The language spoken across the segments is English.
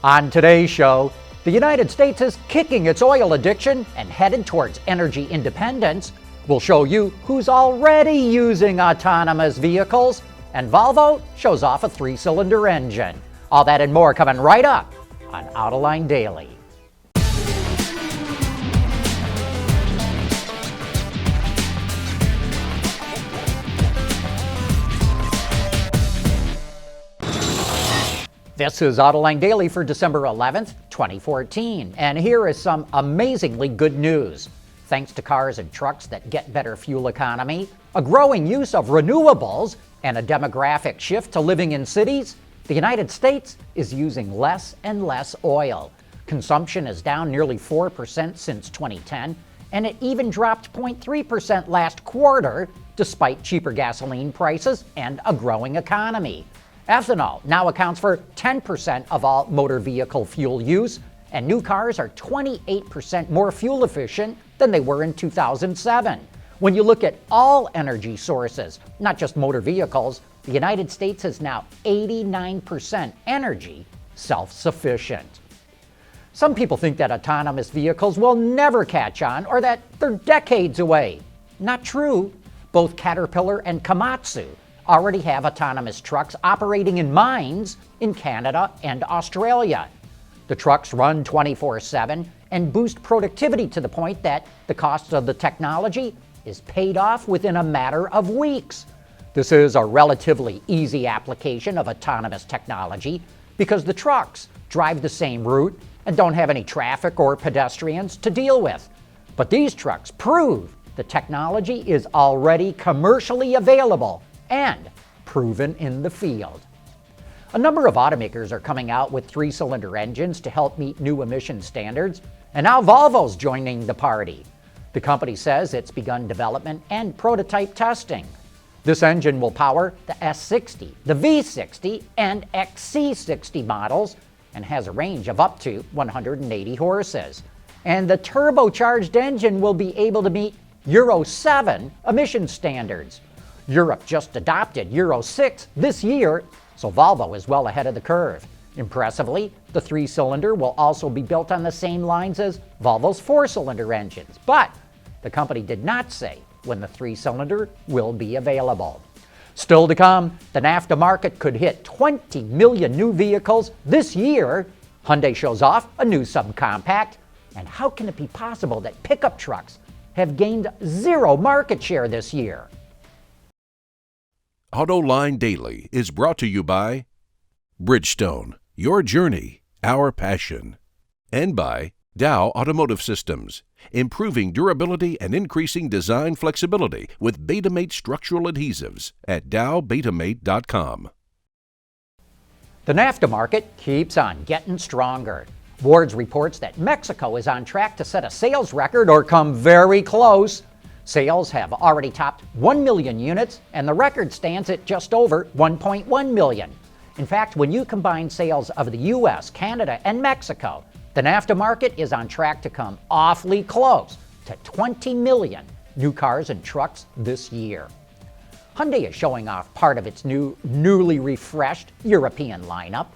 On today's show, the United States is kicking its oil addiction and headed towards energy independence. We'll show you who's already using autonomous vehicles, and Volvo shows off a 3-cylinder engine. All that and more coming right up on Autoline Daily. This is Autoline Daily for December 11th, 2014, and here is some amazingly good news. Thanks to cars and trucks that get better fuel economy, a growing use of renewables, and a demographic shift to living in cities, the United States is using less and less oil. Consumption is down nearly 4% since 2010, and it even dropped 0.3% last quarter, despite cheaper gasoline prices and a growing economy. Ethanol now accounts for 10% of all motor vehicle fuel use, and new cars are 28% more fuel efficient than they were in 2007. When you look at all energy sources, not just motor vehicles, the United States is now 89% energy self-sufficient. Some people think that autonomous vehicles will never catch on or that they're decades away. Not true. Both Caterpillar and Komatsu already have autonomous trucks operating in mines in Canada and Australia. The trucks run 24/7 and boost productivity to the point that the cost of the technology is paid off within a matter of weeks. This is a relatively easy application of autonomous technology because the trucks drive the same route and don't have any traffic or pedestrians to deal with. But these trucks prove the technology is already commercially available and proven in the field. A number of automakers are coming out with 3-cylinder engines to help meet new emission standards, and now Volvo's joining the party. The company says it's begun development and prototype testing. This engine will power the S60, the V60, and XC60 models, and has a range of up to 180 horses. And the turbocharged engine will be able to meet Euro 7 emission standards. Europe just adopted Euro 6 this year, so Volvo is well ahead of the curve. Impressively, the 3-cylinder will also be built on the same lines as Volvo's 4-cylinder engines, but the company did not say when the 3-cylinder will be available. Still to come, the NAFTA market could hit 20 million new vehicles this year. Hyundai shows off a new subcompact, and how can it be possible that pickup trucks have gained 0 market share this year? Autoline Daily is brought to you by Bridgestone, your journey, our passion, and by Dow Automotive Systems, improving durability and increasing design flexibility with Betamate structural adhesives at dowbetamate.com. The NAFTA market keeps on getting stronger. Wards reports that Mexico is on track to set a sales record or come very close. Sales have already topped 1 million units, and the record stands at just over 1.1 million. In fact, when you combine sales of the US, Canada, and Mexico, the NAFTA market is on track to come awfully close to 20 million new cars and trucks this year. Hyundai is showing off part of its newly refreshed European lineup.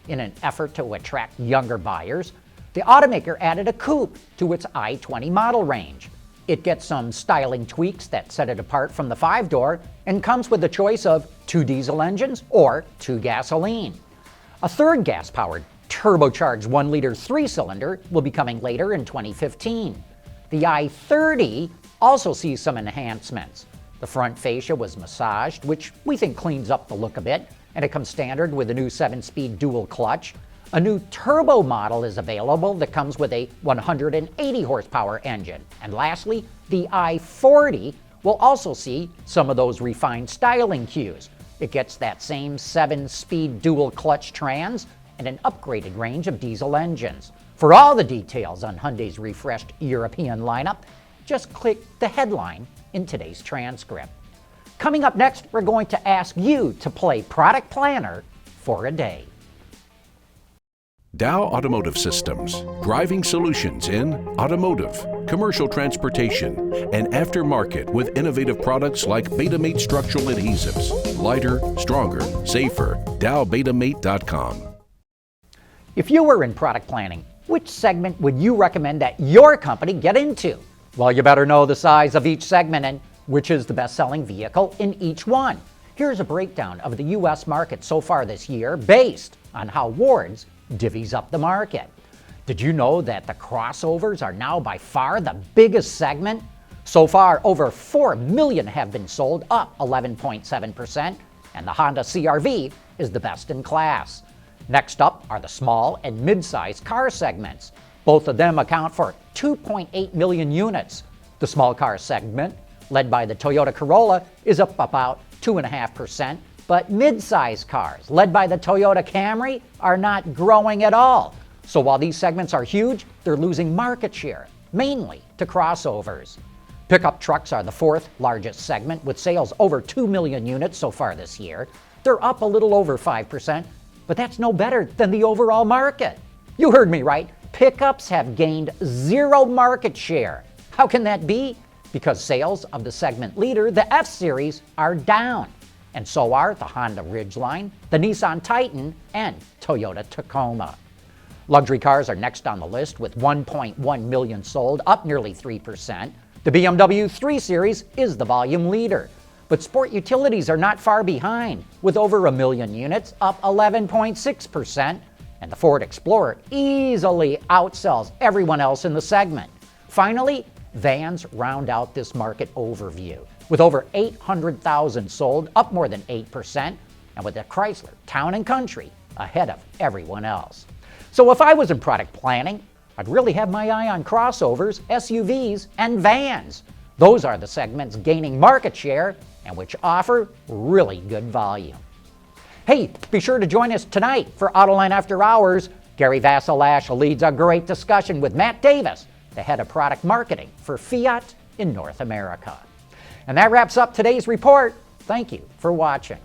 In an effort to attract younger buyers, the automaker added a coupe to its i20 model range. It gets some styling tweaks that set it apart from the 5-door and comes with a choice of 2 diesel engines or 2 gasoline. A third gas-powered, turbocharged 1-liter 3-cylinder will be coming later in 2015. The i30 also sees some enhancements. The front fascia was massaged, which we think cleans up the look a bit, and it comes standard with a new 7-speed dual clutch. A new turbo model is available that comes with a 180 horsepower engine. And lastly, the i40 will also see some of those refined styling cues. It gets that same 7-speed dual clutch trans and an upgraded range of diesel engines. For all the details on Hyundai's refreshed European lineup, just click the headline in today's transcript. Coming up next, we're going to ask you to play product planner for a day. Dow Automotive Systems, driving solutions in automotive, commercial transportation, and aftermarket with innovative products like Betamate structural adhesives. Lighter, stronger, safer. DowBetamate.com. If you were in product planning, which segment would you recommend that your company get into? Well, you better know the size of each segment and which is the best-selling vehicle in each one. Here's a breakdown of the U.S. market so far this year based on how Wards divvies up the market. Did you know that the crossovers are now by far the biggest segment? So far, over 4 million have been sold, up 11.7%, and the Honda CR-V is the best in class. Next up are the small and mid-sized car segments. Both of them account for 2.8 million units. The small car segment, led by the Toyota Corolla, is up about 2.5%, but mid-sized cars, led by the Toyota Camry, are not growing at all. So while these segments are huge, they're losing market share, mainly to crossovers. Pickup trucks are the fourth largest segment, with sales over 2 million units so far this year. They're up a little over 5%, but that's no better than the overall market. You heard me right. Pickups have gained 0 market share. How can that be? Because sales of the segment leader, the F-Series, are down. And so are the Honda Ridgeline, the Nissan Titan, and Toyota Tacoma. Luxury cars are next on the list with 1.1 million sold, up nearly 3%. The BMW 3 Series is the volume leader. But sport utilities are not far behind, with over 1 million units, up 11.6%, and the Ford Explorer easily outsells everyone else in the segment. Finally, vans round out this market overview, with over 800,000 sold, up more than 8%, and with the Chrysler Town & Country ahead of everyone else. So if I was in product planning, I'd really have my eye on crossovers, SUVs, and vans. Those are the segments gaining market share and which offer really good volume. Hey, be sure to join us tonight for Autoline After Hours. Gary Vassilash leads a great discussion with Matt Davis, the head of product marketing for Fiat in North America. And that wraps up today's report. Thank you for watching.